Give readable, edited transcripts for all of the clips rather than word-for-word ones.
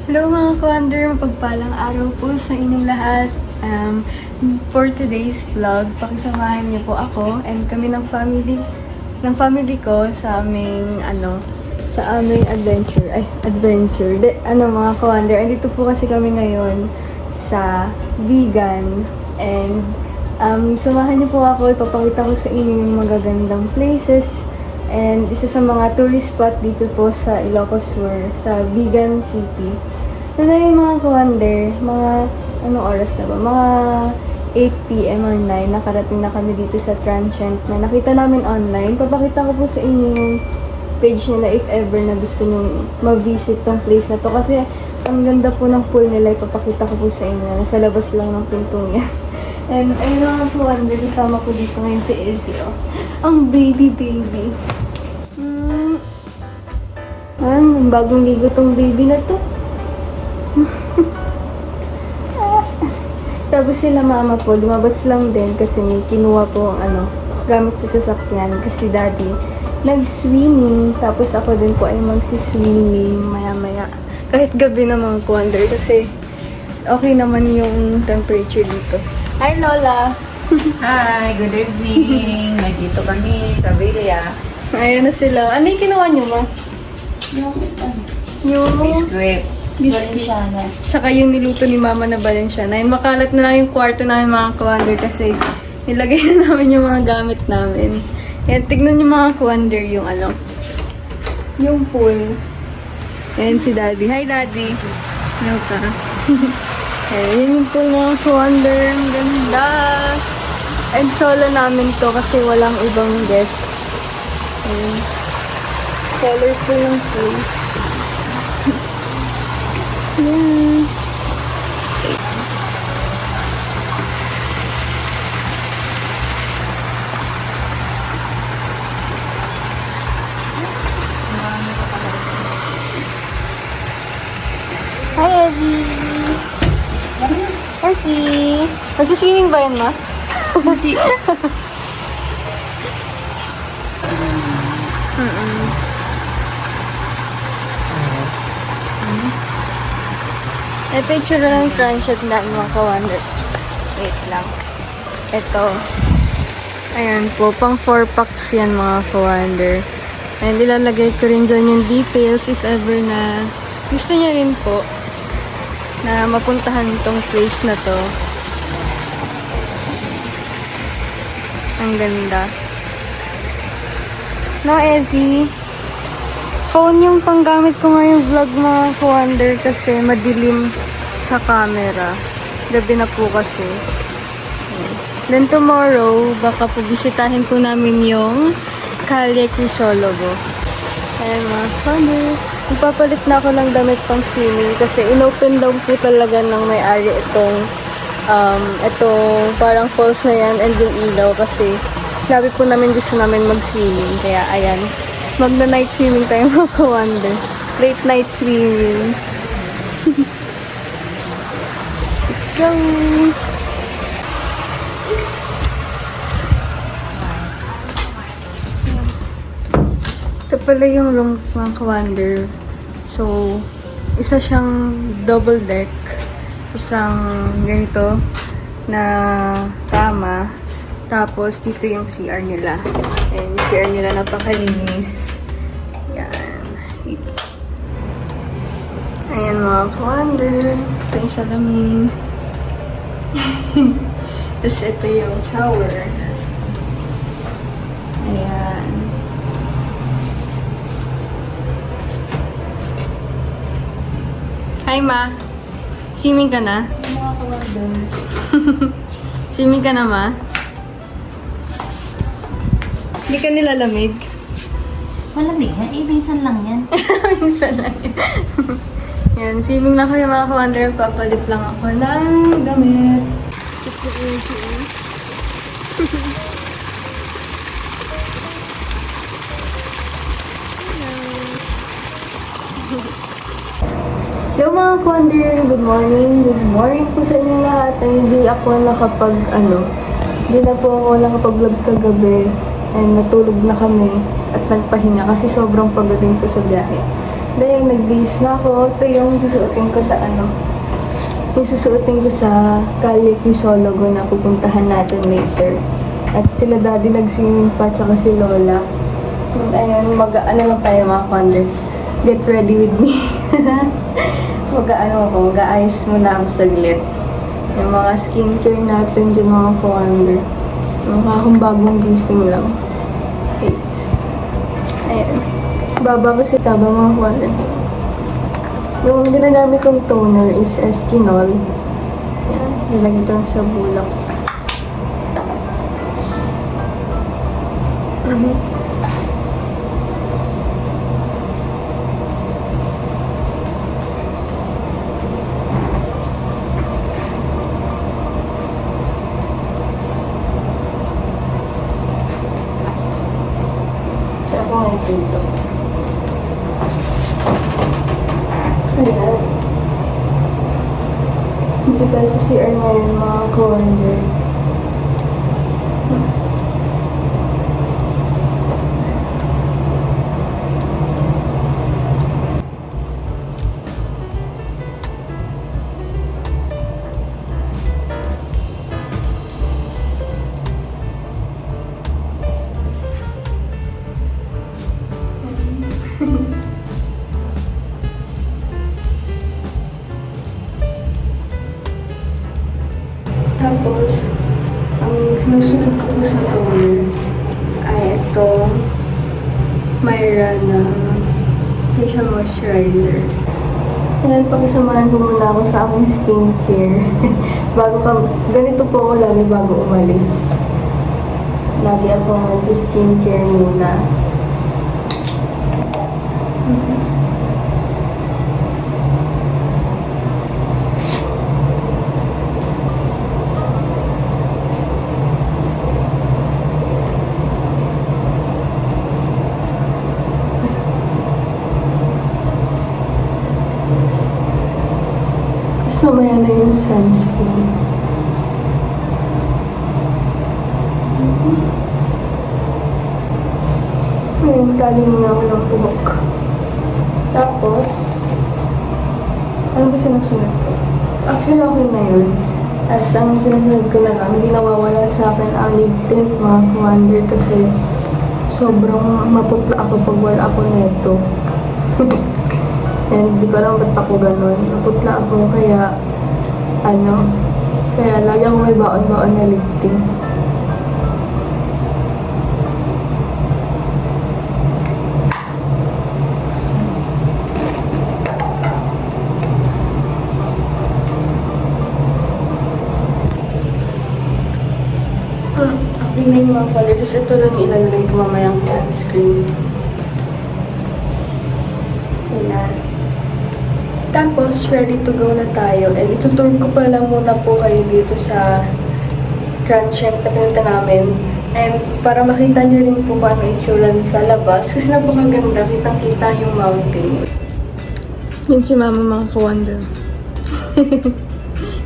Hello mga ka-wonder, mapagpalang araw po sa inyong lahat. For today's vlog, pakisamahan niyo po ako and kami ng family ko sa aming adventure. Mga ka-wonder, andito po kasi kami ngayon sa vegan and samahan niyo po ako, ipapakita ko sa inyo yung magagandang places. And isa sa mga tourist spot dito po sa Ilocos Sur, sa Vegan City. Ito na yung mga ka-wonder, mga anong oras na ba? Mga 8 p.m. or 9, nakarating na kami dito sa Transient na nakita namin online. Papakita ko po sa inyo yung page nila if ever na gusto nyo ma-visit tong place na to. Kasi ang ganda po ng pool nila, ipapakita ko po sa inyo. Nasa labas lang ng pintong yan. And ayun mga ka-wonder, kasama ko dito ngayon si Ezzy. Ang baby. Ang bagong ligo tong baby na to. Tapos sila mama po, lumabas lang din kasi may kinuha po ang gamit sa sasakyan. Kasi daddy, nag-swimming. Tapos ako din po ay magsi-swimming maya-maya. Kahit gabi na mga ka-wonder kasi okay naman yung temperature dito. Hi Lola! Hi, good evening. Nandito kami sa Villa. Ayan na sila. Ano yung kinuha nyo, ma? Yung Biscuit. Valenciana. Tsaka yung niluto ni mama na Valenciana. Yung makalat na lang yung kwarto namin mga ka-wonder kasi nilagay na namin yung mga gamit namin. Ayan, tignan yung mga ka-wonder yung yung pool. Ayan si daddy. Hi daddy. Hello ka. Ayan, yun yung pool mga ka-wonder. Ang ganda. And solo namin to kasi walang ibang guest. Ayan. Colorful ng pool. Yan. Hi, Ezzy! Ezzy! Nagsiswimming ba yan, ma? Hindi. Ito yung tsura ng Transient namin mga ka-wonder. Wait lang. Ito. Ayan po, pang 4 packs yan mga ka-wonder. And ilalagay ko rin dyan yung details if ever na gusto niya rin po na mapuntahan tong place na to. Ang ganda. No, Ezzy? Phone yung panggamit ko ngayong vlog mga ka-wonder kasi madilim sa camera. Gabi na po kasi. Then tomorrow, baka po bisitahin po namin yung Calle Crisologo. Ayan mga ka-wonder. Ipapalit na ako ng damit pang swimming kasi inopen daw po talaga ng may-ari itong parang falls na yan and yung ilaw kasi sabi po namin gusto namin mag-swimming. Kaya ayan. Magna-night swimming tayo mga ka-wonder. Late night swimming. Let's go! Ito pala yung room mga ka-wonder. So, isa siyang double deck. Isang ganito na kama. Tapos, dito yung CR nila. Ayan, yung CR nila napakalinis. Ayan. Ayan mga ka-wonder. Ito yung salamin. Tapos ito yung shower. Ayan. Hi ma! Swimming ka na? Mga ka-wonder. Swimming ka na ma? Hindi ka nilalamig? Malamig ha? Minsan lang yan. Minsan lang. Yan, swimming lang kayo mga ka-wonder. Papalit lang ako ng damit. Hello mga ka-wonder, good morning. Good morning po sa inyo lahat. Ay, hindi na po ako nakapag-vlog kagabi. And natulog na kami at nagpahinga kasi sobrang pagdating ko sa biyahe. Dahil nag-base na ako. Ito yung susuotin ko sa yung susuotin ko sa Calle Crisologo na pupuntahan natin later. At sila daddy nag-swimming pa, tsaka si Lola. And ayun, lang tayo mga Kwander. Get ready with me. Mag-aayos muna ako saglit. Yung mga skincare natin dyan mga Kwander. Mukha akong bagong gising lang. Wait. Ayan. Baba ko si Taba mga Kwander. Yung ginagamit kong toner is Eskinol. Ayan. Nilagay ko sa bulak. Saan ako ngayon dito? Ayan. Dito tayo sa CR ngayon mga Kwander. Tapos, ang sinusunod ko po sa toner ay itong Myra na facial moisturizer. Ayan, pakisamahan ko muna ako sa aking skincare. Ganito po ako lagi bago umalis. Lagi ako mag-skincare muna. Tapos mamaya na yung sunscreen. Ngayon, tali muna ako ng buhok. Tapos, ano ba sinusunod ko? Actually, okay na yun. As ang sinusunod ko na lang, hindi nawawala sa akin ang lip tint, mga Kwander, kasi sobrang maputla ako pag wala ako neto. And di ko alam ba't ako ganun. Naputla ako, kaya lagi ako may baon-baon na lip tint. Okay na yung mga color. Tapos ito lang ilalagay ko mamayang sunscreen. Ayan. Tapos, ready to go na tayo. And itutour ko pa lang muna po kayo dito sa transient na pinunta namin. And para makita nyo rin po kung ano itsura sa labas. Kasi napakaganda, kitang-kita yung mountain. Yun si Mama mga Kwander.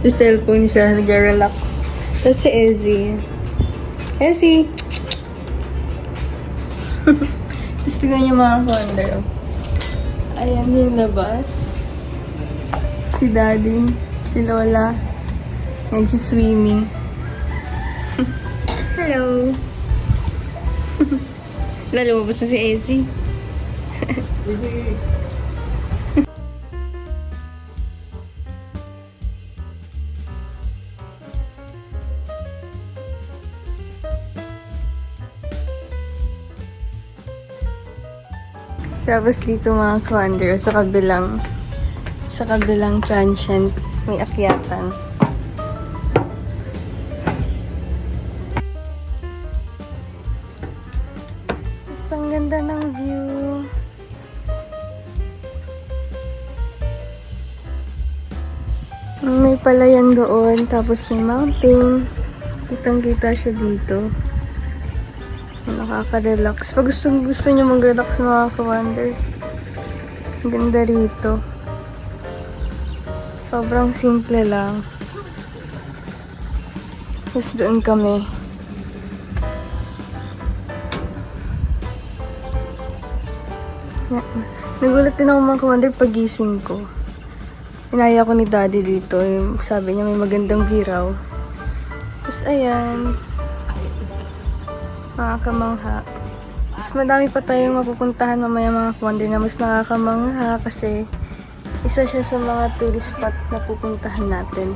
Sa cellphone siya, nag-relax. Tapos si Ezzy. Ezzy! Tapos tignan nyo mga Kwander. Ayan yung labas. Si Daddy, si Lola, nagsi-swimming. Hello! Lalabas na si Ezzy. Tapos dito mga Kwander, sa kabilang transient, may akyatan. Tapos ang ganda ng view. May palayan doon, tapos may mountain. Kitang-kita siya dito. Nakaka-relax. Pag gusto nyo mag-relax mga Kwander, ang ganda rito. Sobrang simple lang. Tapos doon kami. Nagulat din ako mga ka-wonder pagising ko. Inaya ko ni daddy dito. Sabi niya may magandang view raw. Tapos ayan. Nakakamangha. Mas madami pa tayong mapupuntahan mamaya mga ka-wonder na mas nakakamangha kasi isa siya sa mga tourist spot na pupuntahan natin.